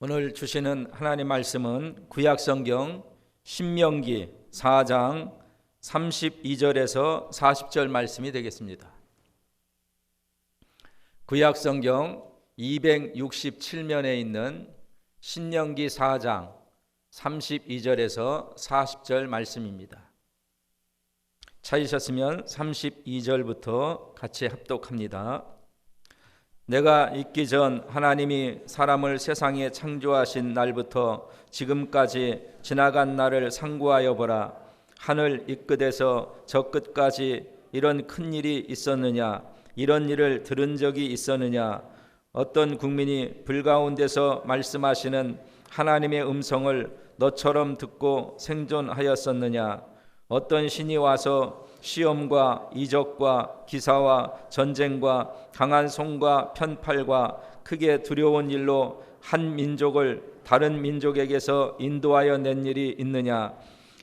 오늘 주시는 하나님 말씀은 구약성경 신명기 4장 32절에서 40절 말씀이 되겠습니다. 구약성경 267면에 있는 신명기 4장 32절에서 40절 말씀입니다. 찾으셨으면 32절부터 같이 합독합니다. 내가 있기 전 하나님이 사람을 세상에 창조하신 날부터 지금까지 지나간 날을 상고하여 보라. 하늘 이 끝에서 저 끝까지 이런 큰 일이 있었느냐? 이런 일을 들은 적이 있었느냐? 어떤 국민이 불 가운데서 말씀하시는 하나님의 음성을 너처럼 듣고 생존하였었느냐? 어떤 신이 와서 시험과 이적과 기사와 전쟁과 강한 손과 편팔과 크게 두려운 일로 한 민족을 다른 민족에게서 인도하여 낸 일이 있느냐?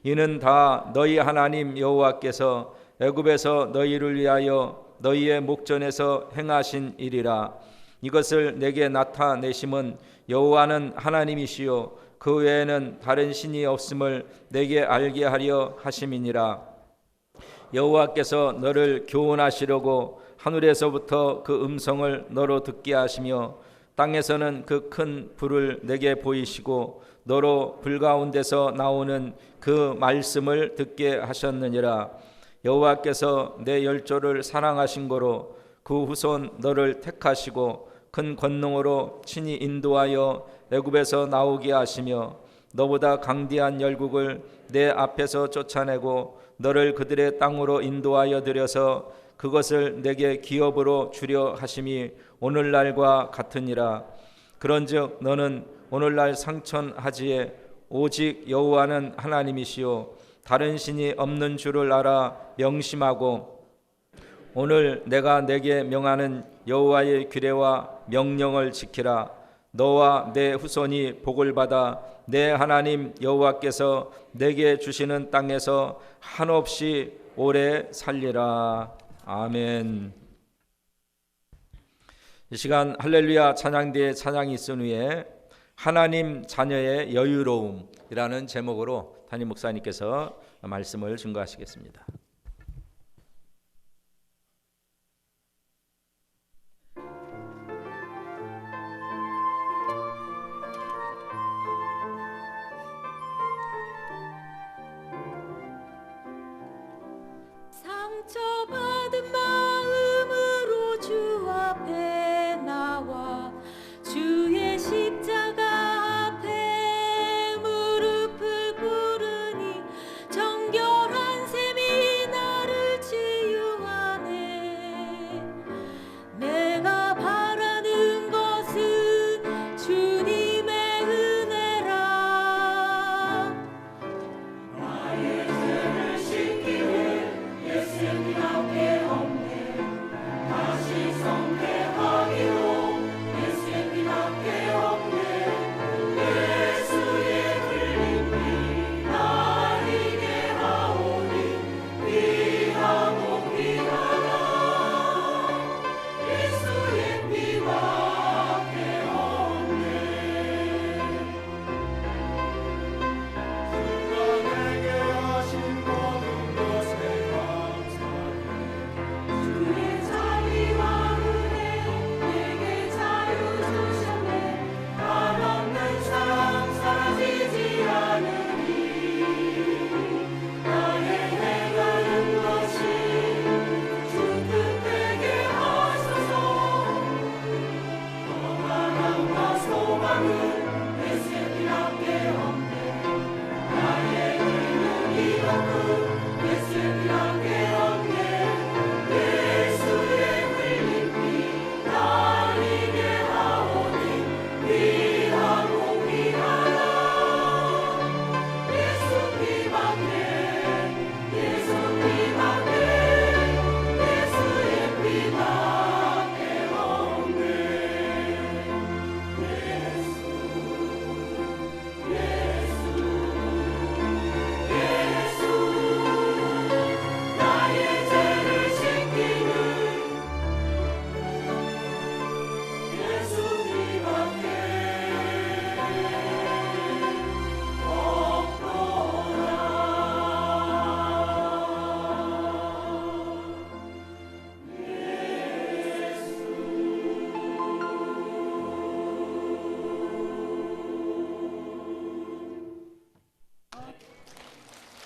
이는 다 너희 하나님 여호와께서 애굽에서 너희를 위하여 너희의 목전에서 행하신 일이라. 이것을 내게 나타내심은 여호와는 하나님이시요 그 외에는 다른 신이 없음을 내게 알게 하려 하심이니라. 여호와께서 너를 교훈하시려고 하늘에서부터 그 음성을 너로 듣게 하시며 땅에서는 그 큰 불을 내게 보이시고 너로 불 가운데서 나오는 그 말씀을 듣게 하셨느니라. 여호와께서 내 열조를 사랑하신 거로 그 후손 너를 택하시고 큰 권능으로 친히 인도하여 애굽에서 나오게 하시며 너보다 강대한 열국을 내 앞에서 쫓아내고 너를 그들의 땅으로 인도하여 들여서 그것을 내게 기업으로 주려 하심이 오늘날과 같으니라. 그런즉 너는 오늘날 상천하지에 오직 여호와는 하나님이시요 다른 신이 없는 줄을 알아 명심하고 오늘 내가 내게 명하는 여호와의 규례와 명령을 지키라. 너와 내 후손이 복을 받아 내 하나님 여호와께서 내게 주시는 땅에서 한없이 오래 살리라. 아멘. 이 시간 할렐루야 찬양대의 찬양이 있은 후에 하나님 자녀의 여유로움이라는 제목으로 담임 목사님께서 말씀을 증거하시겠습니다. 상처받은 마음으로 주 앞에 나와 주의 십자가 앞에 무릎을 꿇으니 정결한 셈이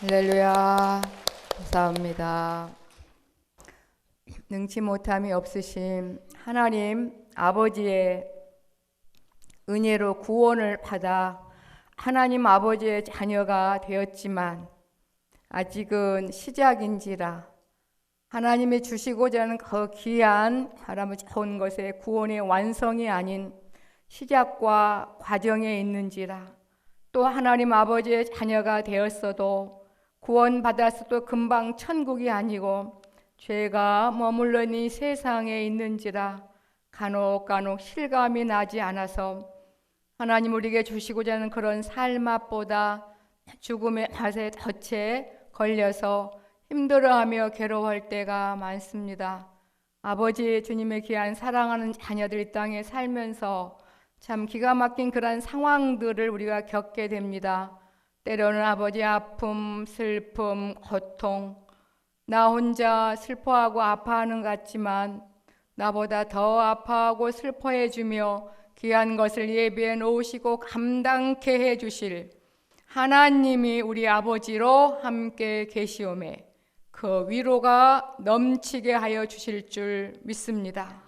할렐루야. 감사합니다. 능치 못함이 없으신 하나님 아버지의 은혜로 구원을 받아 하나님 아버지의 자녀가 되었지만 아직은 시작인지라 하나님이 주시고자 하는 그 귀한 하나님의 좋은 것의 구원의 완성이 아닌 시작과 과정에 있는지라 또 하나님 아버지의 자녀가 되었어도 구원받았어도 금방 천국이 아니고 죄가 머물러 있는 세상에 있는지라 간혹 실감이 나지 않아서 하나님 우리에게 주시고자 하는 그런 삶맛보다 죽음의 탓에 덫에 걸려서 힘들어하며 괴로워할 때가 많습니다. 아버지 주님의 귀한 사랑하는 자녀들 땅에 살면서 참 기가 막힌 그런 상황들을 우리가 겪게 됩니다. 때로는 아버지 아픔, 슬픔, 고통 나 혼자 슬퍼하고 아파하는 것 같지만 나보다 더 아파하고 슬퍼해주며 귀한 것을 예비해 놓으시고 감당케 해주실 하나님이 우리 아버지로 함께 계시오매 그 위로가 넘치게 하여 주실 줄 믿습니다.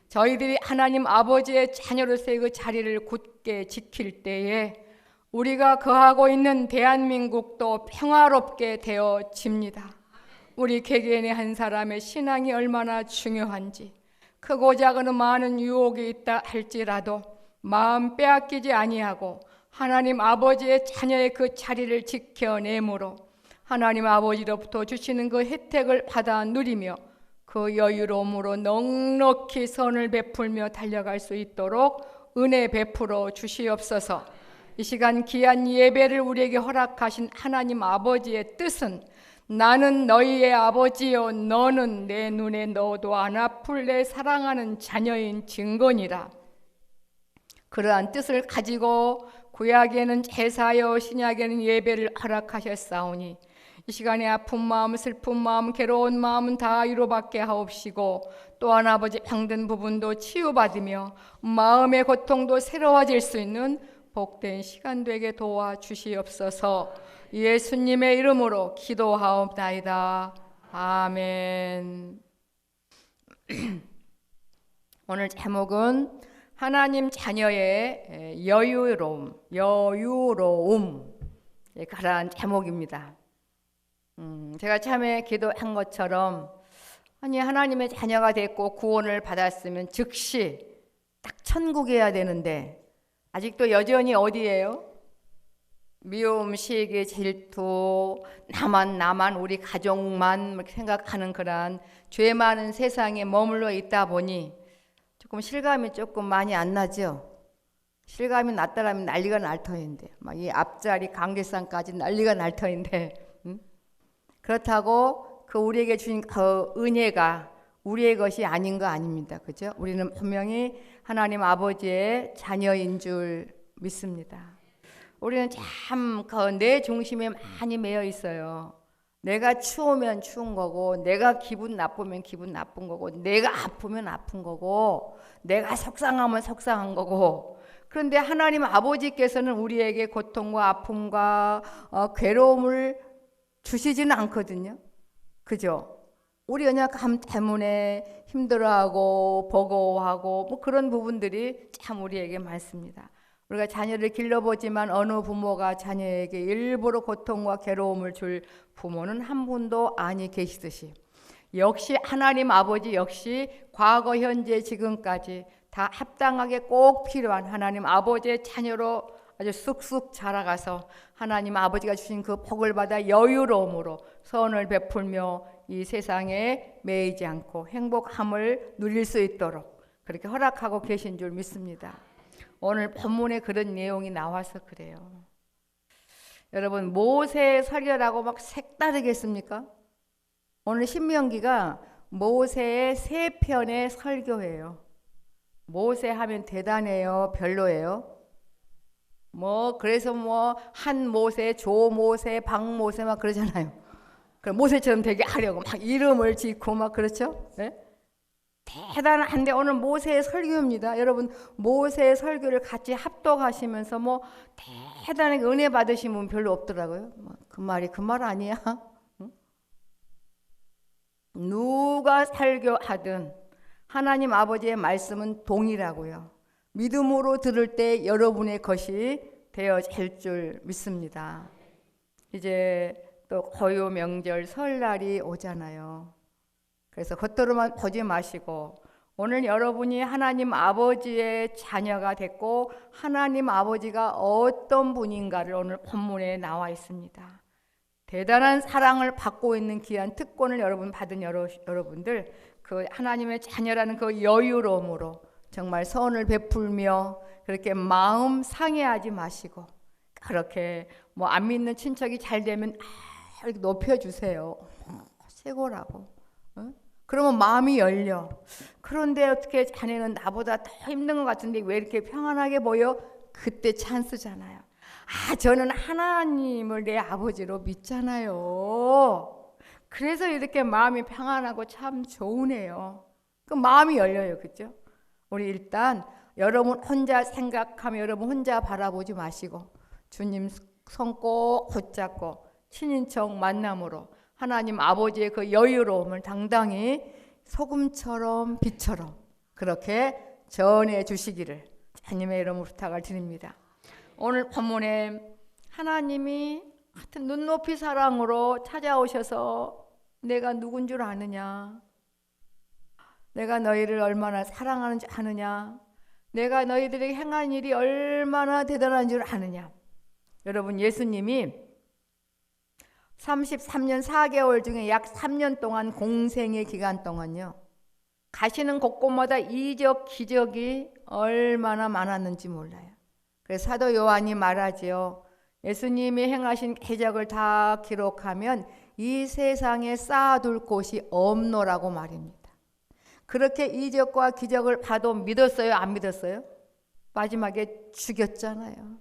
저희들이 하나님 아버지의 자녀로서의 그 자리를 굳게 지킬 때에 우리가 거하고 있는 대한민국도 평화롭게 되어집니다. 우리 개개인의 한 사람의 신앙이 얼마나 중요한지 크고 작은 많은 유혹이 있다 할지라도 마음 빼앗기지 아니하고 하나님 아버지의 자녀의 그 자리를 지켜내므로 하나님 아버지로부터 주시는 그 혜택을 받아 누리며 그 여유로움으로 넉넉히 선을 베풀며 달려갈 수 있도록 은혜 베풀어 주시옵소서. 이 시간 귀한 예배를 우리에게 허락하신 하나님 아버지의 뜻은 나는 너희의 아버지요 너는 내 눈에 넣어도 안 아플 내 사랑하는 자녀인 증거니라. 그러한 뜻을 가지고 구약에는 제사여 신약에는 예배를 허락하셨사오니 이 시간에 아픈 마음, 슬픈 마음, 괴로운 마음은 다 위로받게 하옵시고 또한 아버지 병든 부분도 치유받으며 마음의 고통도 새로워질 수 있는 복된 시간 되게 도와주시옵소서. 예수님의 이름으로 기도하옵나이다. 아멘. 오늘 제목은 하나님 자녀의 여유로움 그러한 제목입니다. 제가 참에 기도한 것처럼 아니 하나님의 자녀가 됐고 구원을 받았으면 즉시 딱 천국이어야 되는데 아직도 여전히 어디예요? 미움, 시기, 질투, 나만 우리 가족만 생각하는 그런 죄 많은 세상에 머물러 있다 보니 조금 실감이 조금 많이 안 나죠. 실감이 났다라면 난리가 날 터인데 막 이 앞자리 강계상까지 난리가 날 터인데 그렇다고 그 우리에게 주신 그 은혜가 우리의 것이 아닌 거 아닙니다. 그죠? 우리는 분명히 하나님 아버지의 자녀인 줄 믿습니다. 우리는 참 그 내 중심에 많이 매여 있어요. 내가 추우면 추운 거고 내가 기분 나쁘면 기분 나쁜 거고 내가 아프면 아픈 거고 내가 속상하면 속상한 거고 그런데 하나님 아버지께서는 우리에게 고통과 아픔과 괴로움을 주시지는 않거든요. 그죠? 우리 연약함 때문에 힘들어하고 버거워하고 뭐 그런 부분들이 참 우리에게 많습니다. 우리가 자녀를 길러보지만 어느 부모가 자녀에게 일부러 고통과 괴로움을 줄 부모는 한 분도 아니 계시듯이 역시 하나님 아버지 역시 과거 현재 지금까지 다 합당하게 꼭 필요한 하나님 아버지의 자녀로 아주 쑥쑥 자라가서 하나님 아버지가 주신 그 복을 받아 여유로움으로 선을 베풀며 이 세상에 매이지 않고 행복함을 누릴 수 있도록 그렇게 허락하고 계신 줄 믿습니다. 오늘 본문에 그런 내용이 나와서 그래요. 여러분 모세 설교라고 막 색다르겠습니까? 오늘 신명기가 모세의 3편의 설교예요. 모세 하면 대단해요? 별로예요? 그래서 한 모세, 조 모세, 박 모세 막 그러잖아요. 모세처럼 되게 하려고 막 이름을 짓고 막 그렇죠? 네? 대단한데 오늘 모세의 설교입니다. 여러분 모세의 설교를 같이 합독하시면서 뭐 대단하게 은혜 받으신 분 별로 없더라고요. 그 말이 그 말 아니야? 응? 누가 설교하든 하나님 아버지의 말씀은 동일하고요. 믿음으로 들을 때 여러분의 것이 되어질 줄 믿습니다. 이제 또 고요 명절 설날이 오잖아요. 그래서 겉으로만 보지 마시고 오늘 여러분이 하나님 아버지의 자녀가 됐고 하나님 아버지가 어떤 분인가를 오늘 본문에 나와 있습니다. 대단한 사랑을 받고 있는 귀한 특권을 여러분 받은 여러분들 그 하나님의 자녀라는 그 여유로움으로 정말 선을 베풀며 그렇게 마음 상해하지 마시고 그렇게 뭐 안 믿는 친척이 잘 되면 이렇게 높여주세요. 최고라고. 어? 그러면 마음이 열려. 그런데 어떻게 자네는 나보다 더 힘든 것 같은데 왜 이렇게 평안하게 보여? 그때 찬스잖아요. 저는 하나님을 내 아버지로 믿잖아요. 그래서 이렇게 마음이 평안하고 참 좋으네요. 그 마음이 열려요. 그죠? 우리 일단 여러분 혼자 생각하며 여러분 혼자 바라보지 마시고 주님 손 꼭 붙잡고 친인척 만남으로 하나님 아버지의 그 여유로움을 당당히 소금처럼 빛처럼 그렇게 전해 주시기를 주님의 이름으로 부탁을 드립니다. 오늘 본문에 하나님이 하여튼 눈높이 사랑으로 찾아오셔서 내가 누군 줄 아느냐? 내가 너희를 얼마나 사랑하는지 아느냐? 내가 너희들에게 행한 일이 얼마나 대단한 줄 아느냐? 여러분 예수님이 33년 4개월 중에 약 3년 동안 공생의 기간 동안요. 가시는 곳곳마다 이적 기적이 얼마나 많았는지 몰라요. 그래서 사도 요한이 말하지요. 예수님이 행하신 기적을 다 기록하면 이 세상에 쌓아둘 곳이 없노라고 말입니다. 그렇게 이적과 기적을 봐도 믿었어요? 안 믿었어요? 마지막에 죽였잖아요.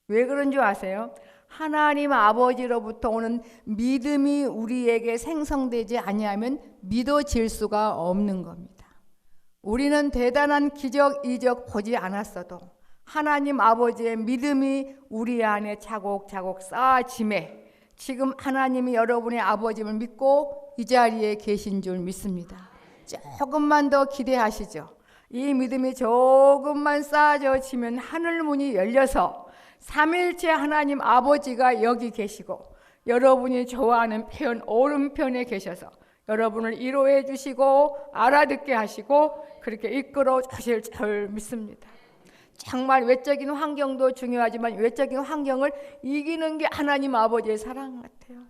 왜 그런 줄 아세요? 하나님 아버지로부터 오는 믿음이 우리에게 생성되지 아니하면 믿어질 수가 없는 겁니다. 우리는 대단한 기적, 이적 보지 않았어도 하나님 아버지의 믿음이 우리 안에 차곡차곡 쌓아짐에 지금 하나님이 여러분의 아버지를 믿고 이 자리에 계신 줄 믿습니다. 조금만 더 기대하시죠. 이 믿음이 조금만 쌓아져지면 하늘문이 열려서 삼일체 하나님 아버지가 여기 계시고 여러분이 좋아하는 표현 오른편에 계셔서 여러분을 위로해 주시고 알아듣게 하시고 그렇게 이끌어 주실 줄 믿습니다. 정말 외적인 환경도 중요하지만 외적인 환경을 이기는 게 하나님 아버지의 사랑 같아요.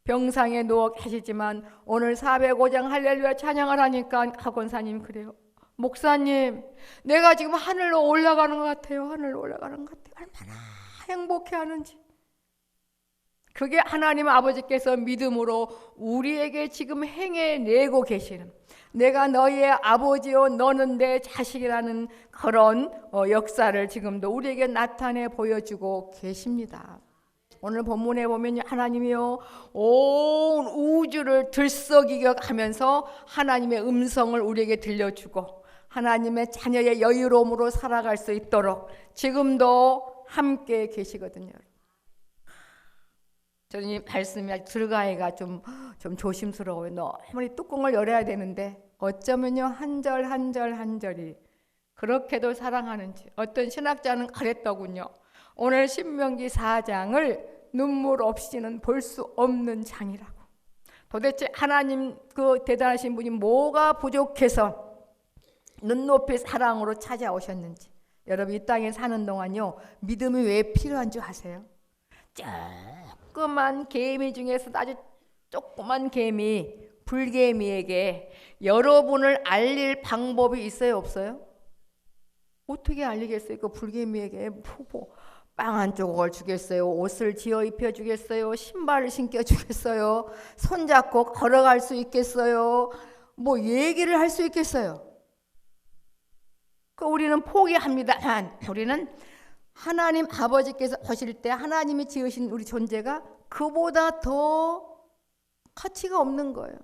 병상에 누워 계시지만 오늘 405장 할렐루야 찬양을 하니까 학원사님 그래요. 목사님 내가 지금 하늘로 올라가는 것 같아요. 하늘로 올라가는 것 같아요. 얼마나 행복해하는지. 그게 하나님 아버지께서 믿음으로 우리에게 지금 행해내고 계시는 내가 너희의 아버지요 너는 내 자식이라는 그런 역사를 지금도 우리에게 나타내 보여주고 계십니다. 오늘 본문에 보면 하나님이요 온 우주를 들썩이게 하면서 하나님의 음성을 우리에게 들려주고 하나님의 자녀의 여유로움으로 살아갈 수 있도록 지금도 함께 계시거든요. 저는 이 말씀이 들어가기가 좀 조심스러워요. 너무 뚜껑을 열어야 되는데 어쩌면요 한 절 한 절 한 절이 그렇게도 사랑하는지 어떤 신학자는 그랬더군요. 오늘 신명기 4장을 눈물 없이는 볼 수 없는 장이라고. 도대체 하나님 그 대단하신 분이 뭐가 부족해서 눈높이 사랑으로 찾아오셨는지 여러분 이 땅에 사는 동안요 믿음이 왜 필요한 줄 아세요? 조그만 개미 중에서 아주 조그만 개미 불개미에게 여러분을 알릴 방법이 있어요 없어요? 어떻게 알리겠어요? 그 불개미에게 빵 한 조각을 주겠어요? 옷을 지어 입혀 주겠어요? 신발을 신겨 주겠어요? 손잡고 걸어갈 수 있겠어요? 뭐 얘기를 할 수 있겠어요? 우리는 포기합니다만 우리는 하나님 아버지께서 보실 때 하나님이 지으신 우리 존재가 그보다 더 가치가 없는 거예요.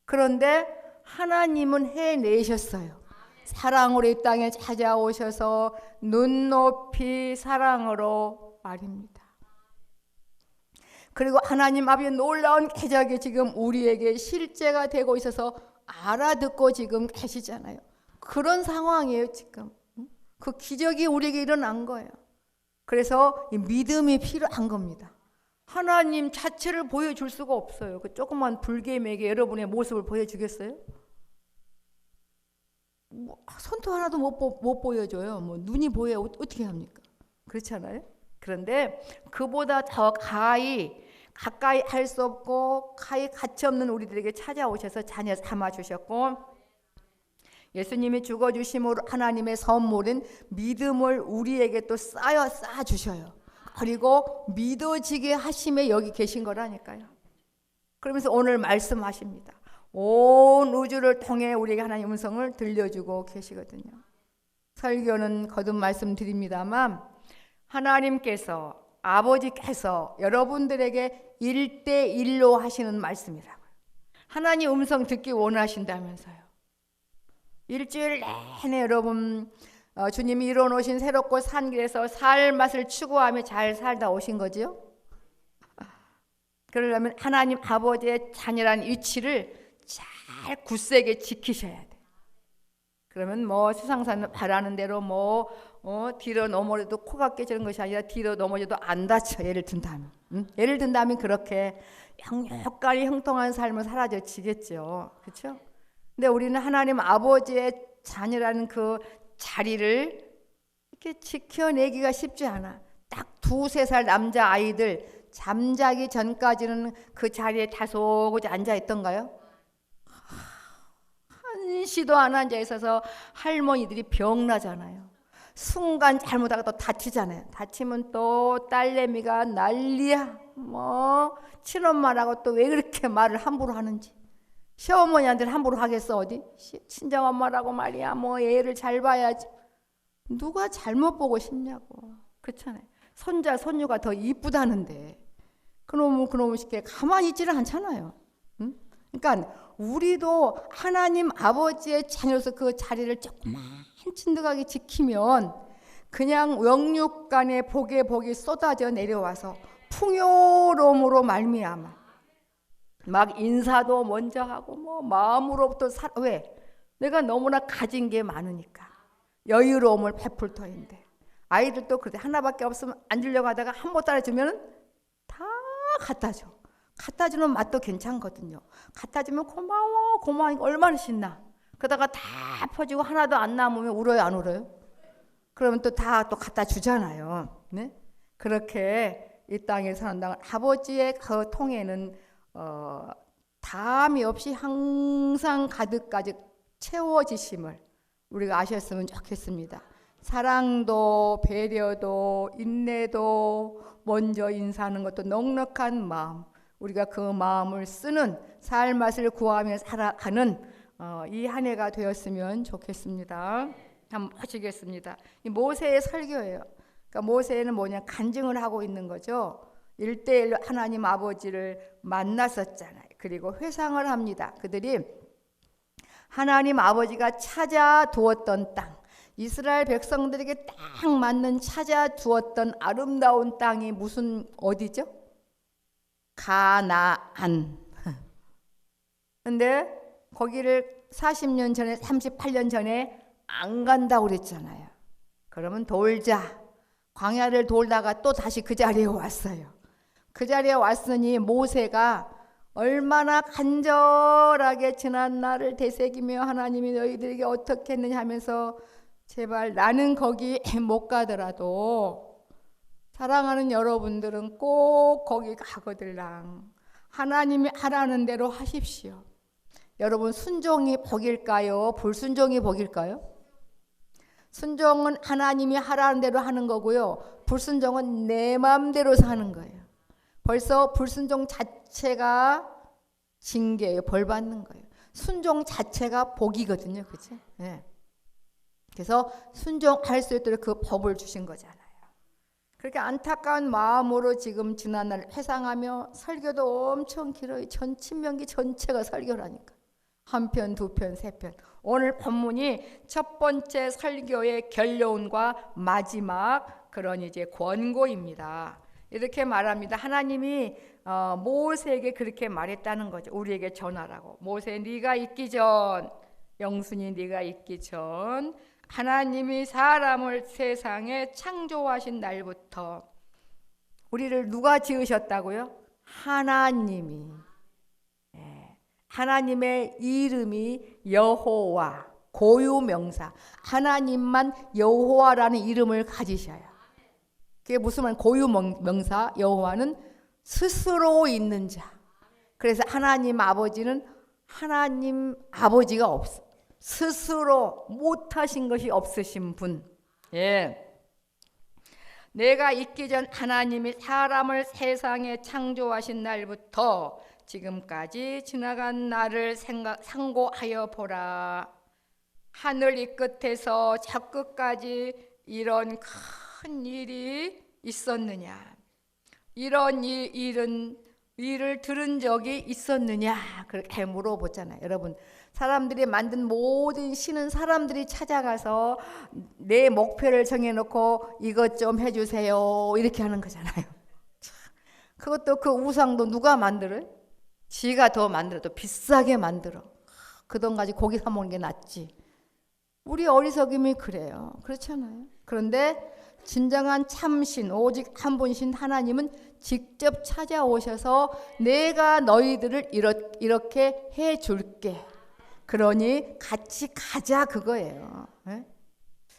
그런데 하나님은 해내셨어요. 사랑으로 이 땅에 찾아오셔서 눈높이 사랑으로 말입니다. 그리고 하나님 아버지의 놀라운 기적이 지금 우리에게 실제가 되고 있어서 알아듣고 지금 계시잖아요. 그런 상황이에요 지금. 그 기적이 우리에게 일어난 거예요. 그래서 이 믿음이 필요한 겁니다. 하나님 자체를 보여줄 수가 없어요. 그 조그만 불개미에게 여러분의 모습을 보여주겠어요? 손톱 하나도 못 보여줘요. 뭐 눈이 보여 어떻게 합니까? 그렇잖아요. 그런데 그보다 더 가까이 할 수 없고 가치 없는 우리들에게 찾아오셔서 자녀 삼아 주셨고, 예수님이 죽어 주심으로 하나님의 선물인 믿음을 우리에게 또 쌓아 주셔요. 그리고 믿어지게 하심에 여기 계신 거라니까요. 그러면서 오늘 말씀하십니다. 온 우주를 통해 우리에게 하나님의 음성을 들려주고 계시거든요. 설교는 거듭 말씀드립니다만 하나님께서, 아버지께서 여러분들에게 1대1로 하시는 말씀이라고요. 하나님 음성 듣기 원하신다면서요. 일주일 내내 여러분 주님이 이뤄놓으신 새롭고 산 길에서 살 맛을 추구하며 잘 살다 오신 거지요. 그러려면 하나님 아버지의 자녀란 위치를 잘 굳세게 지키셔야 돼. 그러면 뭐 세상사는 바라는 대로 뒤로 넘어져도 코가 깨지는 것이 아니라 뒤로 넘어져도 안 다쳐. 예를 든다면 예를 든다면 그렇게 영육간이 형통한 삶을 살아지겠죠. 그렇죠? 근데 우리는 하나님 아버지의 자녀라는 그 자리를 이렇게 지켜내기가 쉽지 않아. 딱 2-3살 남자 아이들 잠자기 전까지는 그 자리에 다소곳이 앉아 있던가요? 한시도 안 앉아 있어서 할머니들이 병나잖아요. 순간 잘못하고 또 다치잖아요. 다치면 또 딸내미가 난리야. 친엄마라고 또 왜 그렇게 말을 함부로 하는지. 시어머니한테는 함부로 하겠어 어디? 친정엄마라고 말이야. 애를 잘 봐야지. 누가 잘못 보고 싶냐고. 그렇잖아요. 손자 손녀가 더 이쁘다는데 그놈의 쉽게 가만히 있지를 않잖아요. 응? 그러니까 우리도 하나님 아버지의 자녀로서 그 자리를 조그만 진득하게 지키면 그냥 영육간의 복이 쏟아져 내려와서 풍요로움으로 말미암아 막 인사도 먼저 하고 마음으로부터 왜? 내가 너무나 가진 게 많으니까 여유로움을 베풀 터인데 아이들도 그렇게 하나밖에 없으면 안 주려고 하다가 한 번 따라주면 다 갖다 줘. 갖다 주는 맛도 괜찮거든요. 갖다 주면 고마워 얼마나 신나. 그러다가 다 퍼지고 하나도 안 남으면 울어요 안 울어요? 그러면 또 다 갖다 주잖아요. 네? 그렇게 이 땅에 사는 아버지의 그 통에는 다함이 없이 항상 가득가득 채워지심을 우리가 아셨으면 좋겠습니다. 사랑도 배려도 인내도 먼저 인사하는 것도 넉넉한 마음, 우리가 그 마음을 쓰는 삶맛을 구하며 살아가는 이 한 해가 되었으면 좋겠습니다. 한번 보시겠습니다. 이 모세의 설교예요. 그러니까 모세는 간증을 하고 있는 거죠. 1대1로 하나님 아버지를 만났었잖아요. 그리고 회상을 합니다. 그들이 하나님 아버지가 찾아두었던 땅, 이스라엘 백성들에게 딱 맞는 찾아두었던 아름다운 땅이 무슨 어디죠? 가나안. 근데 거기를 40년 전에 38년 전에 안 간다고 그랬잖아요. 그러면 돌자. 광야를 돌다가 또 다시 그 자리에 왔어요. 그 자리에 왔으니 모세가 얼마나 간절하게 지난 날을 되새기며 하나님이 너희들에게 어떻게 했느냐 하면서 제발 나는 거기 못 가더라도 사랑하는 여러분들은 꼭 거기 가거들랑 하나님이 하라는 대로 하십시오. 여러분 순종이 복일까요? 불순종이 복일까요? 순종은 하나님이 하라는 대로 하는 거고요. 불순종은 내 마음대로 사는 거예요. 벌써 불순종 자체가 징계예요. 벌 받는 거예요. 순종 자체가 복이거든요. 그렇죠? 네. 그래서 순종할 수 있도록 그 법을 주신 거잖아요. 그렇게 안타까운 마음으로 지금 지난날 회상하며 설교도 엄청 길어요. 신명기 전체가 설교라니까. 한 편, 두 편, 세 편. 오늘 본문이 첫 번째 설교의 결론과 마지막 그런 이제 권고입니다. 이렇게 말합니다. 하나님이 모세에게 그렇게 말했다는 거죠. 우리에게 전하라고. 모세, 네가 있기 전, 영순이 네가 있기 전, 하나님이 사람을 세상에 창조하신 날부터 우리를 누가 지으셨다고요? 하나님이. 하나님의 이름이 여호와, 고유명사. 하나님만 여호와라는 이름을 가지셔요. 그게 무슨 말? 고유명사. 여호와는 스스로 있는 자. 그래서 하나님 아버지는 하나님 아버지가 없어. 스스로 못하신 것이 없으신 분. 내가 있기 전 하나님이 사람을 세상에 창조하신 날부터 지금까지 지나간 날을 상고하여 보라. 하늘 이 끝에서 저 끝까지 이런 큰 일이 있었느냐? 이런 일을 들은 적이 있었느냐? 그렇게 물어보잖아요. 여러분, 사람들이 만든 모든 신은 사람들이 찾아가서 내 목표를 정해놓고 이것 좀 해주세요 이렇게 하는 거잖아요. 그것도 그 우상도 누가 만들어요? 지가 더 만들어, 더 비싸게 만들어. 그 돈 가지고 고기 사 먹는 게 낫지. 우리 어리석음이 그래요. 그렇잖아요. 그런데 진정한 참신, 오직 한 분신 하나님은 직접 찾아오셔서 내가 너희들을 이렇게 해줄게. 그러니 같이 가자 그거예요.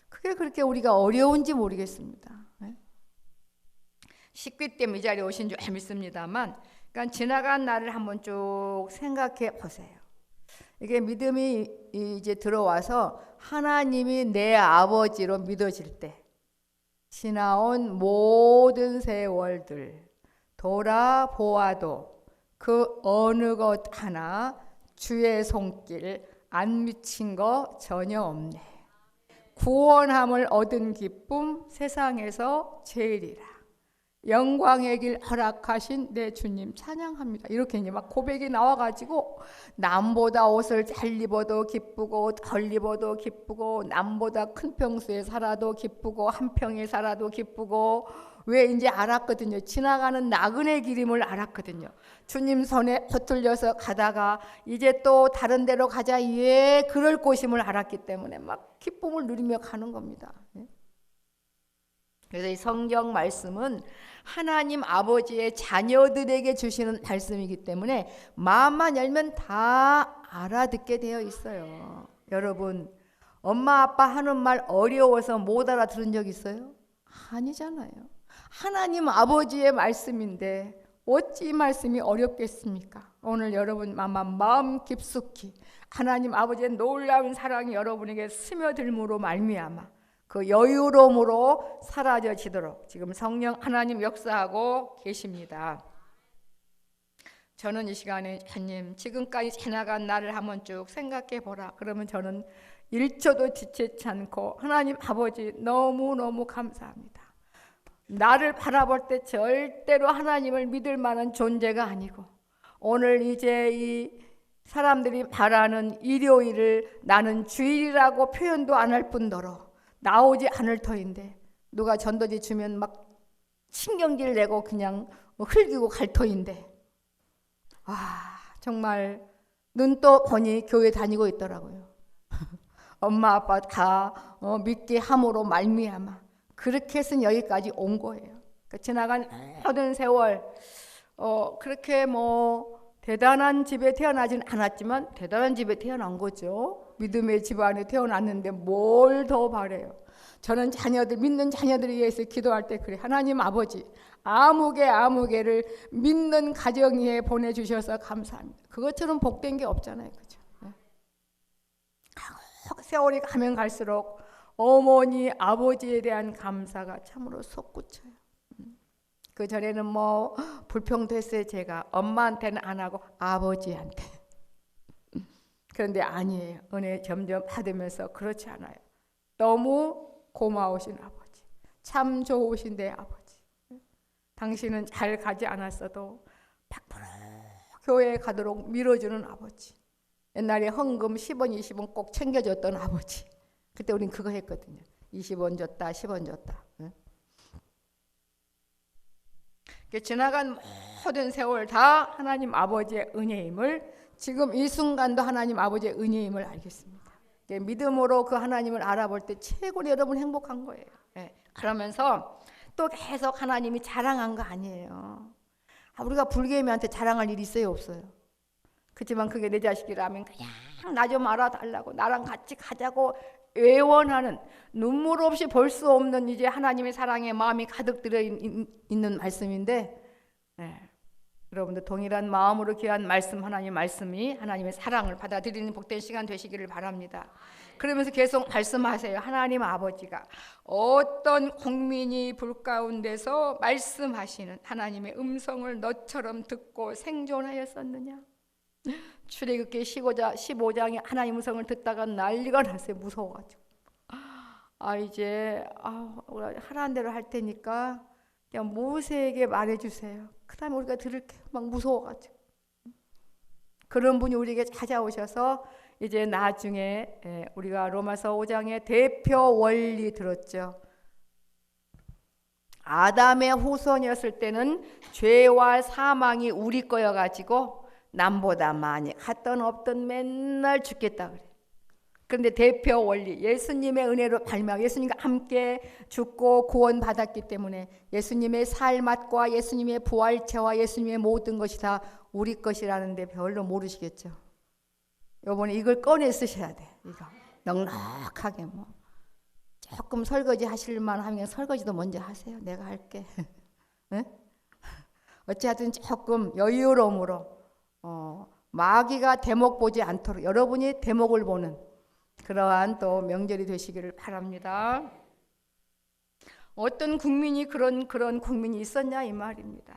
그게 그렇게 우리가 어려운지 모르겠습니다. 식귀 때문에 이 자리에 오신 줄 믿습니다만, 그러니까 지나간 날을 한번 쭉 생각해 보세요. 이게 믿음이 이제 들어와서 하나님이 내 아버지로 믿어질 때 지나온 모든 세월들 돌아보아도 그 어느 것 하나 주의 손길 안 미친 거 전혀 없네. 구원함을 얻은 기쁨 세상에서 제일이라. 영광의 길 허락하신 내 주님 찬양합니다. 이렇게 이제 막 고백이 나와가지고 남보다 옷을 잘 입어도 기쁘고 덜 입어도 기쁘고 남보다 큰 평수에 살아도 기쁘고 한 평에 살아도 기쁘고. 왜 이제 알았거든요. 지나가는 나그네 길임을 알았거든요. 주님 손에 붙들려서 가다가 이제 또 다른 데로 가자. 그럴 곳임을 알았기 때문에 막 기쁨을 누리며 가는 겁니다. 그래서 이 성경 말씀은 하나님 아버지의 자녀들에게 주시는 말씀이기 때문에 마음만 열면 다 알아듣게 되어 있어요. 여러분, 엄마 아빠 하는 말 어려워서 못 알아들은 적 있어요? 아니잖아요. 하나님 아버지의 말씀인데 어찌 이 말씀이 어렵겠습니까? 오늘 여러분 마음 깊숙이 하나님 아버지의 놀라운 사랑이 여러분에게 스며들므로 말미암아 그 여유로움으로 사라져지도록 지금 성령 하나님 역사하고 계십니다. 저는 이 시간에 하나님 지금까지 지나간 날을 한번 쭉 생각해 보라. 그러면 저는 1초도 지체치 않고 하나님 아버지 너무너무 감사합니다. 나를 바라볼 때 절대로 하나님을 믿을 만한 존재가 아니고 오늘 이제 이 사람들이 말하는 일요일을 나는 주일이라고 표현도 안 할 뿐더러 나오지 않을 터인데 누가 전도지 주면 막 신경질 내고 그냥 흘기고 갈 터인데 정말 눈 또 보니 교회 다니고 있더라고요. 엄마 아빠 다 믿게 함으로 말미암아 그렇게 해서 여기까지 온 거예요. 그러니까 지나간 모든 세월 그렇게 대단한 집에 태어나진 않았지만 대단한 집에 태어난 거죠. 믿음의 집안에 태어났는데 뭘 더 바래요. 저는 믿는 자녀들을 위해서 기도할 때 그래. 하나님 아버지 아무개를 믿는 가정 위에 보내주셔서 감사합니다. 그것처럼 복된 게 없잖아요. 그죠? 세월이 가면 갈수록 어머니 아버지에 대한 감사가 참으로 솟구쳐요. 그 전에는 불평됐어요. 제가 엄마한테는 안 하고 아버지한테. 그런데 아니에요. 은혜 점점 받으면서 그렇지 않아요. 너무 고마우신 아버지, 참 좋으신 내 아버지. 당신은 잘 가지 않았어도 100% 교회에 가도록 밀어주는 아버지. 옛날에 헌금 10원, 20원 꼭 챙겨줬던 아버지. 그때 우린 그거 했거든요. 20원 줬다, 10원 줬다. 응? 지나간 모든 세월 다 하나님 아버지의 은혜임을, 지금 이 순간도 하나님 아버지의 은혜임을 알겠습니다. 믿음으로 그 하나님을 알아볼 때 최고로 여러분 행복한 거예요. 그러면서 또 계속 하나님이 자랑한 거 아니에요. 우리가 불개미한테 자랑할 일이 있어요, 없어요? 그렇지만 그게 내 자식이라면 그냥 나 좀 알아달라고, 나랑 같이 가자고 애원하는, 눈물 없이 볼 수 없는 이제 하나님의 사랑의 마음이 가득 들어 있는 말씀인데, 여러분들 동일한 마음으로 귀한 말씀, 하나님의 말씀이 하나님의 사랑을 받아들이는 복된 시간 되시기를 바랍니다. 그러면서 계속 말씀하세요. 하나님 아버지가 어떤 국민이 불 가운데서 말씀하시는 하나님의 음성을 너처럼 듣고 생존하였었느냐. 출애굽기 15장에 하나님 음성을 듣다가 난리가 났어요. 무서워가지고. 이제 하라는 대로 할 테니까 그냥 모세에게 말해주세요. 그 다음에 우리가 들을게요. 막 무서워가지고. 그런 분이 우리에게 찾아오셔서 이제 나중에 우리가 로마서 5장의 대표 원리 들었죠. 아담의 후손이었을 때는 죄와 사망이 우리 거여가지고 남보다 많이 갔던 없던 맨날 죽겠다 그래. 그런데 대표 원리, 예수님의 은혜로 발명, 예수님과 함께 죽고 구원받았기 때문에 예수님의 살맛과 예수님의 부활체와 예수님의 모든 것이 다 우리 것이라는데 별로 모르시겠죠. 이번에 이걸 꺼내 쓰셔야 돼. 이거 넉넉하게 조금 설거지 하실만 하면 설거지도 먼저 하세요. 내가 할게. 어찌하든 조금 여유로움으로 마귀가 대목 보지 않도록 여러분이 대목을 보는 그러한 또 명절이 되시기를 바랍니다. 어떤 국민이 그런 국민이 있었냐 이 말입니다.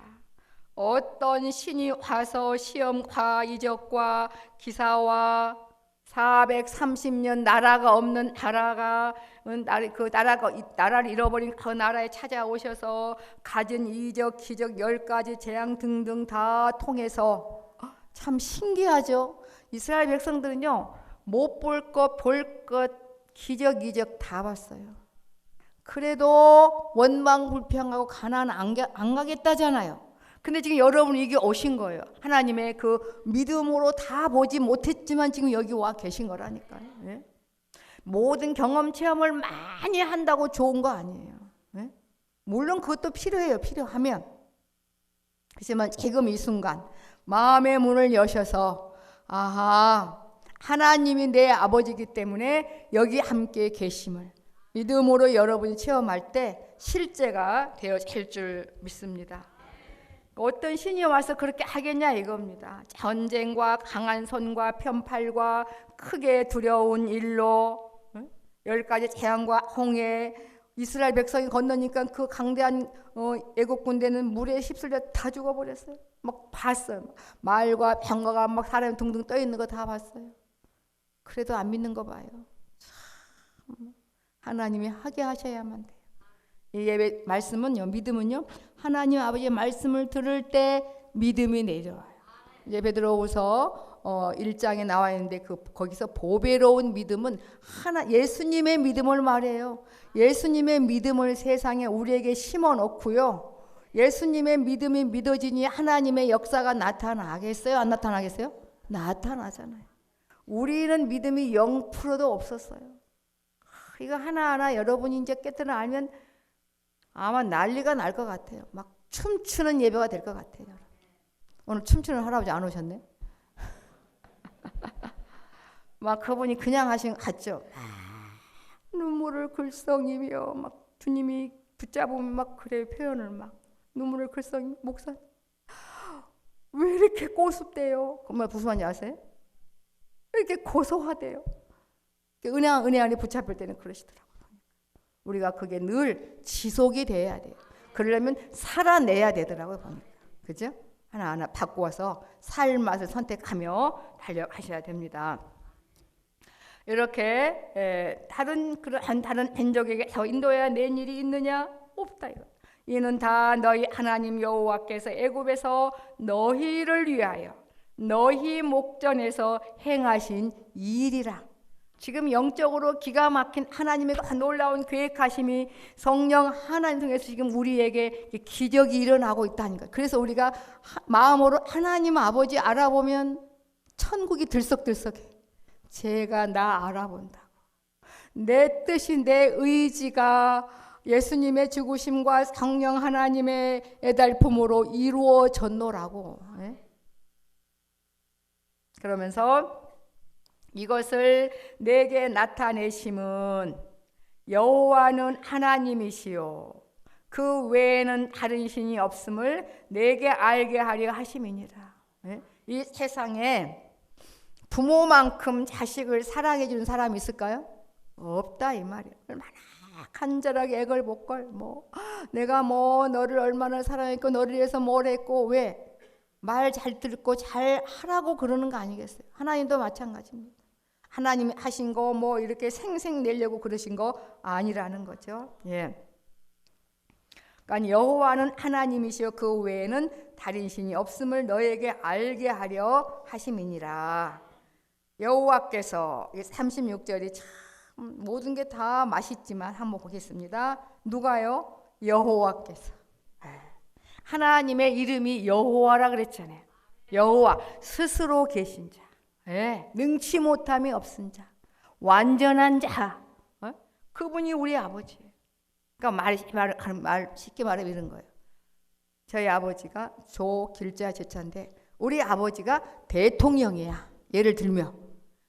어떤 신이 와서 시험과 이적과 기사와 430년 나라가 없는 나라를 잃어버린 그 나라에 찾아오셔서 가진 이적, 기적, 10가지 재앙 등등 다 통해서 참 신기하죠. 이스라엘 백성들은요. 못 볼 것, 볼 것, 기적, 이적 다 봤어요. 그래도 원망불평하고 가나안 안 가겠다잖아요. 근데 지금 여러분이 이게 오신 거예요. 하나님의 그 믿음으로 다 보지 못했지만 지금 여기 와 계신 거라니까요. 예? 모든 경험 체험을 많이 한다고 좋은 거 아니에요. 예? 물론 그것도 필요해요. 필요하면. 그렇지만 지금 이 순간 마음의 문을 여셔서 하나님이 내 아버지이기 때문에 여기 함께 계심을 믿음으로 여러분이 체험할 때 실제가 되어질 줄 믿습니다. 어떤 신이 와서 그렇게 하겠냐 이겁니다. 전쟁과 강한 손과 편팔과 크게 두려운 일로 10가지 재앙과 홍해, 이스라엘 백성이 건너니까 그 강대한 애국 군대는 물에 휩쓸려 다 죽어버렸어요. 막 봤어요. 말과 병거가 막 사람이 둥둥 떠 있는 거 다 봤어요. 그래도 안 믿는 거 봐요. 참 하나님이 하게 하셔야만 돼요. 이 예배 말씀은요, 믿음은요, 하나님 아버지의 말씀을 들을 때 믿음이 내려와요. 이제 베드로후서 1장에 나와 있는데 거기서 보배로운 믿음은 예수님의 믿음을 말해요. 예수님의 믿음을 세상에 우리에게 심어 놓고요. 예수님의 믿음이 믿어지니 하나님의 역사가 나타나겠어요? 안 나타나겠어요? 나타나잖아요. 우리는 믿음이 0%도 없었어요. 이거 하나하나 여러분이 이제 깨뜨려 알면 아마 난리가 날 것 같아요. 막 춤추는 예배가 될 것 같아요. 오늘 춤추는 할아버지 안 오셨네? 막 그분이 그냥 하신 것 같죠? 눈물을 글썽이며 막 주님이 붙잡으면 막 그래 표현을 막 눈물을 글썽이며 목사님 왜 이렇게 고습대요? 정말 무슨 말인지 아세요? 왜 이렇게 고소하대요? 은혜 안에 붙잡힐 때는 그러시더라고요. 우리가 그게 늘 지속이 돼야 돼요. 그러려면 살아내야 되더라고요. 보니까. 그죠? 하나하나 바꾸어서 살 맛을 선택하며 달려가셔야 됩니다. 이렇게 다른 민족에게 더 인도해야 낸 일이 있느냐? 없다 이거. 이는 다 너희 하나님 여호와께서 애굽에서 너희를 위하여 너희 목전에서 행하신 일이라. 지금 영적으로 기가 막힌 하나님의 놀라운 계획하심이 성령 하나님 통해서 지금 우리에게 기적이 일어나고 있다니까. 그래서 우리가 마음으로 하나님 아버지 알아보면 천국이 들썩들썩해. 제가 나 알아본다고. 내 뜻이, 내 의지가 예수님의 죽으심과 성령 하나님의 애달픔으로 이루어졌노라고. 그러면서 이것을 내게 나타내심은 여호와는 하나님이시요 그 외에는 다른 신이 없음을 내게 알게 하려 하심이니라. 이 세상에 부모만큼 자식을 사랑해 주는 사람이 있을까요? 없다 이 말이에요. 얼마나 간절하게 애걸 못걸 내가 너를 얼마나 사랑했고 너를 위해서 뭘 했고 왜 말 잘 듣고 잘 하라고 그러는 거 아니겠어요? 하나님도 마찬가지입니다. 하나님이 하신 거 이렇게 생생 내려고 그러신 거 아니라는 거죠. 예. 그러니까 여호와는 하나님이시요 그 외에는 다른 신이 없음을 너에게 알게 하려 하심이니라. 여호와께서 36절이 참 모든 게 다 맛있지만 한번 보겠습니다. 누가요? 여호와께서. 하나님의 이름이 여호와라 그랬잖아요. 여호와 스스로 계신 자, 능치 못함이 없은 자, 완전한 자, 그분이 우리 아버지예요. 그러니까 쉽게 말하면 이런 거예요. 저희 아버지가 조길자 제차인데 우리 아버지가 대통령이야. 예를 들면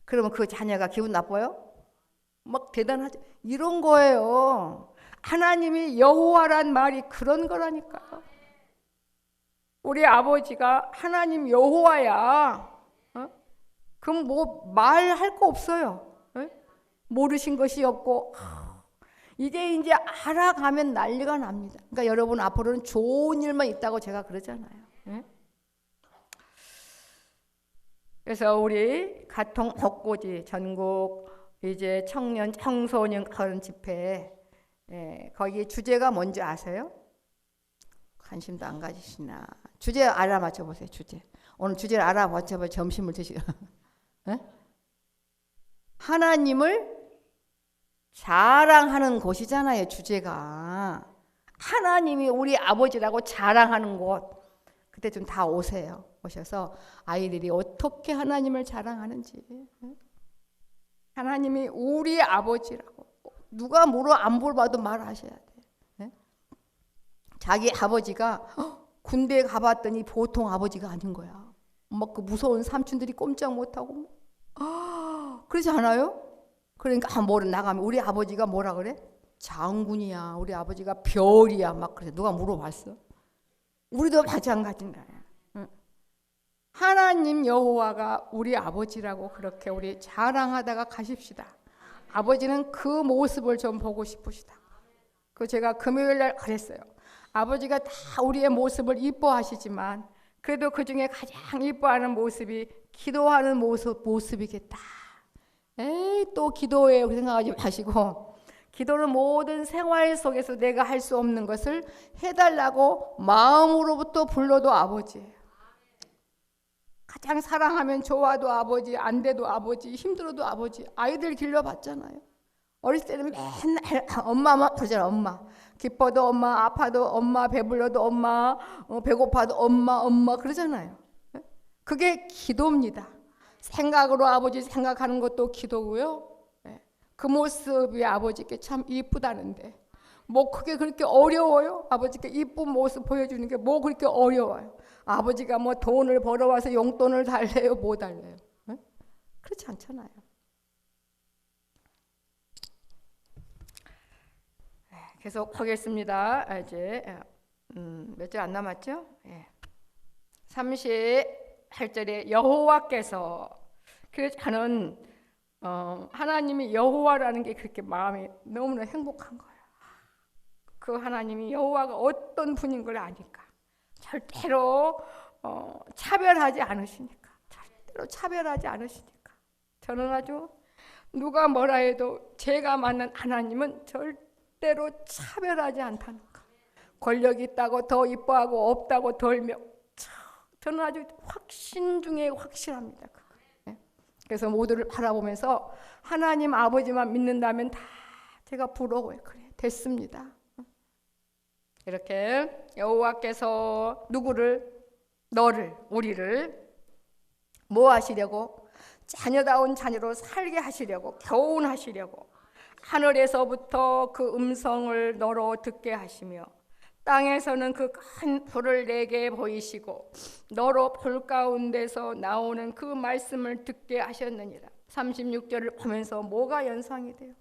그러면 그 자녀가 기분 나빠요? 막 대단하죠. 이런 거예요. 하나님이 여호와란 말이 그런 거라니까요. 우리 아버지가 하나님 여호와야. 그럼 말할 거 없어요. 모르신 것이 없고 이게 이제 알아가면 난리가 납니다. 그러니까 여러분 앞으로는 좋은 일만 있다고 제가 그러잖아요. 그래서 우리 가통 벚꽃이 전국 이제 청년 청소년 그런 집회 거기 주제가 뭔지 아세요? 관심도 안 가지시나. 주제 알아맞혀 보세요. 주제. 오늘 주제를 알아맞혀 보세요. 점심을 드시고. 하나님을 자랑하는 곳이잖아요. 주제가. 하나님이 우리 아버지라고 자랑하는 곳. 그때 좀 다 오세요. 오셔서 아이들이 어떻게 하나님을 자랑하는지. 하나님이 우리 아버지라고. 누가 안 물어봐도 말하셔야 돼. 자기 아버지가 군대에 가봤더니 보통 아버지가 아닌 거야. 막 그 무서운 삼촌들이 꼼짝 못하고. 그러지 않아요? 그러니까 나가면 우리 아버지가 뭐라 그래? 장군이야. 우리 아버지가 별이야. 막 그래. 누가 물어봤어? 우리도 마찬가지인데. 하나님 여호와가 우리 아버지라고 그렇게 우리 자랑하다가 가십시다. 아버지는 그 모습을 좀 보고 싶으시다. 그 제가 금요일 날 그랬어요. 아버지가 다 우리의 모습을 이뻐하시지만 그래도 그 중에 가장 이뻐하는 모습이 기도하는 모습이겠다. 또 기도해요 생각하지 마시고 기도는 모든 생활 속에서 내가 할 수 없는 것을 해달라고 마음으로부터 불러도 아버지예요. 가장 사랑하면 좋아도 아버지, 안 돼도 아버지, 힘들어도 아버지. 아이들 길러봤잖아요. 어렸을 때는 맨날 엄마만 그러잖아. 엄마 기뻐도 엄마, 아파도 엄마, 배불러도 엄마, 배고파도 엄마 그러잖아요. 그게 기도입니다. 생각으로 아버지 생각하는 것도 기도고요. 그 모습이 아버지께 참 이쁘다는데 그게 그렇게 어려워요? 아버지께 이쁜 모습 보여주는 게 그렇게 어려워요? 아버지가 돈을 벌어와서 용돈을 달래요? 뭐 달래요? 그렇지 않잖아요. 계속 하겠습니다. 이제 몇 절 안 남았죠? 38절에 여호와께서 그래서 저는 하나님이 여호와라는 게 그렇게 마음이 너무나 행복한 거예요. 그 하나님이 여호와가 어떤 분인 걸 아니까 절대로 차별하지 않으시니까 저는 아주 누가 뭐라 해도 제가 만난 하나님은 절대로 차별하지 않다는 거. 권력 있다고 더 이뻐하고 없다고 덜 저는 아주 확신 중에 확실합니다. 네. 그래서 모두를 바라보면서 하나님 아버지만 믿는다면 다 제가 부러워요. 그래, 됐습니다. 이렇게 여호와께서 너를, 우리를 뭐 하시려고? 자녀다운 자녀로 살게 하시려고, 교훈하시려고 하늘에서부터 그 음성을 너로 듣게 하시며 땅에서는 그 큰 불을 내게 보이시고 너로 불 가운데서 나오는 그 말씀을 듣게 하셨느니라. 36절을 보면서 뭐가 연상이 돼요?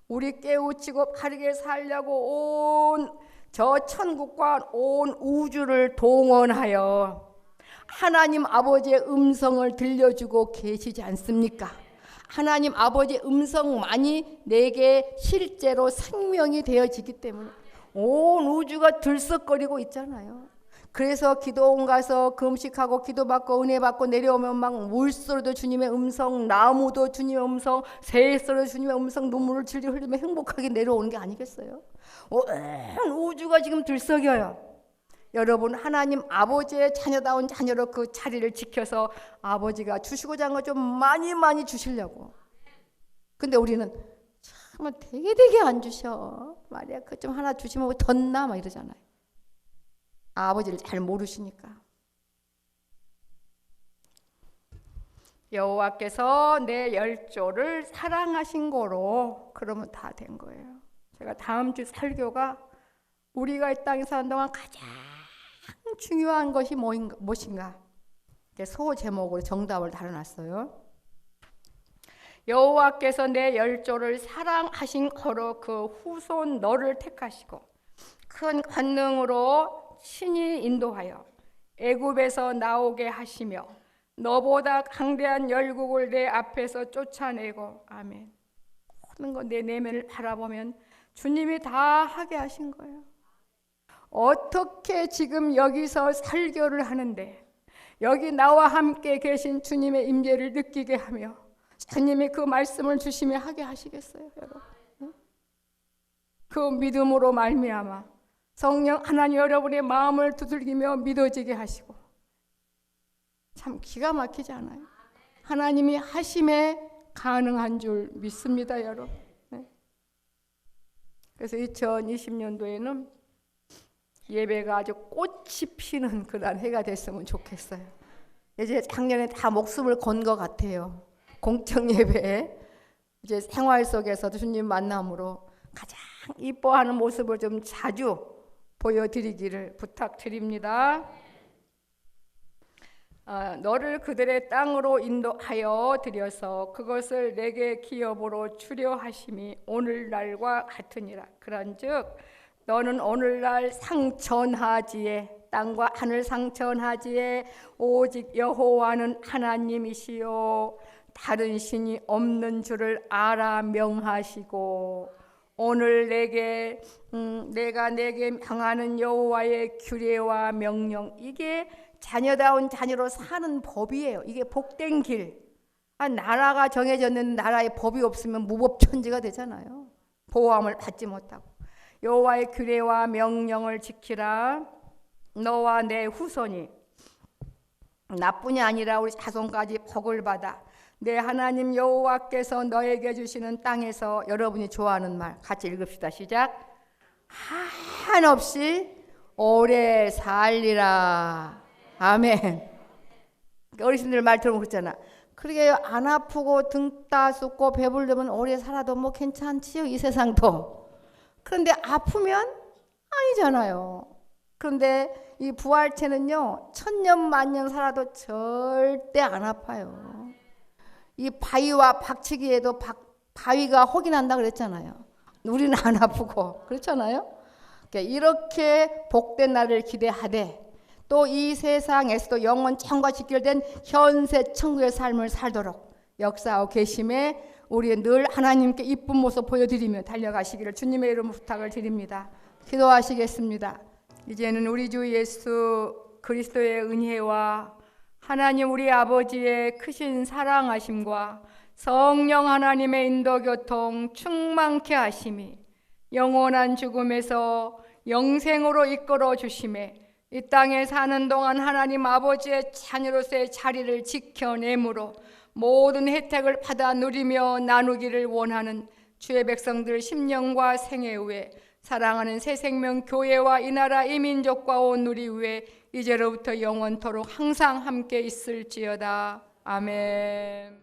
우리 깨우치고 바르게 살려고 온 저 천국과 온 우주를 동원하여 하나님 아버지의 음성을 들려주고 계시지 않습니까? 하나님 아버지의 음성만이 내게 실제로 생명이 되어지기 때문에 온 우주가 들썩거리고 있잖아요. 그래서 기도원 가서 금식하고 기도받고 은혜 받고 내려오면 막 물소리도 주님의 음성, 나무도 주님의 음성, 새소리도 주님의 음성, 눈물을 질질 흘리며 행복하게 내려오는 게 아니겠어요? 온 우주가 지금 들썩여요. 여러분, 하나님 아버지의 자녀다운 자녀로 그 자리를 지켜서 아버지가 주시고자 한 거 좀 많이 주시려고. 근데 우리는 참 되게 안 주셔. 말이야, 그 좀 하나 주시면 덧나 막 이러잖아요. 아버지를 잘 모르시니까. 여호와께서 내 열조를 사랑하신 거로 그러면 다 된 거예요. 제가 다음 주 설교가 우리가 이 땅에 사는 동안 가장 중요한 것이 무엇인가? 소 제목으로 정답을 달아놨어요. 여호와께서 내 열조를 사랑하신 거로 그 후손 너를 택하시고 큰 권능으로 신이 인도하여 애굽에서 나오게 하시며 너보다 강대한 열국을 내 앞에서 쫓아내고. 아멘. 모든 것 내 내면을 바라보면 주님이 다 하게 하신 거예요. 어떻게 지금 여기서 설교를 하는데 여기 나와 함께 계신 주님의 임재를 느끼게 하며 주님이 그 말씀을 주시며 하게 하시겠어요, 여러분? 그 믿음으로 말미암아 성령 하나님 여러분의 마음을 두들기며 믿어지게 하시고. 참 기가 막히지 않아요? 하나님이 하심에 가능한 줄 믿습니다, 여러분. 네. 그래서 2020년도에는 예배가 아주 꽃이 피는 그런 해가 됐으면 좋겠어요. 이제 작년에 다 목숨을 건 것 같아요. 공적 예배에 이제 생활 속에서도 주님 만남으로 가장 이뻐하는 모습을 좀 자주 보여드리기를 부탁드립니다. 너를 그들의 땅으로 인도하여 드려서 그것을 내게 기업으로 주려 하심이 오늘날과 같으니라. 그런즉 너는 오늘날 상천하지에 땅과 하늘 상천하지에 오직 여호와는 하나님이시요 다른 신이 없는 줄을 알아 명하시고 오늘 내가 내게 명하는 여호와의 규례와 명령, 이게 자녀다운 자녀로 사는 법이에요. 이게 복된 길. 나라가 정해졌는 나라에 법이 없으면 무법천지가 되잖아요. 보호함을 받지 못하고. 여호와의 규례와 명령을 지키라. 너와 내 후손이 나뿐이 아니라 우리 자손까지 복을 받아 내 하나님 여호와께서 너에게 주시는 땅에서, 여러분이 좋아하는 말 같이 읽읍시다. 시작. 한없이 오래 살리라. 아멘. 어르신들 말 들으면 그렇잖아. 그러게 안 아프고 등 따숩고 배부르면 오래 살아도 뭐 괜찮지요, 이 세상도. 그런데 아프면 아니잖아요. 그런데 이 부활체는요, 천년 만년 살아도 절대 안 아파요. 이 바위와 박치기에도 바위가 혹이 난다 그랬잖아요. 우리는 안 아프고 그렇잖아요. 그러니까 이렇게 복된 날을 기대하되 또 이 세상에서도 영원 천과 직결된 현세 천국의 삶을 살도록 역사하고 계심에 우리 늘 하나님께 이쁜 모습 보여드리며 달려가시기를 주님의 이름으로 부탁을 드립니다. 기도하시겠습니다. 이제는 우리 주 예수 그리스도의 은혜와 하나님 우리 아버지의 크신 사랑하심과 성령 하나님의 인도교통 충만케 하심이 영원한 죽음에서 영생으로 이끌어 주심에 이 땅에 사는 동안 하나님 아버지의 자녀로서의 자리를 지켜내므로 모든 혜택을 받아 누리며 나누기를 원하는 주의 백성들 심령과 생애 위에 사랑하는 새생명교회와 이 나라 이 민족과 온 우리 위에 이제로부터 영원토록 항상 함께 있을지어다. 아멘.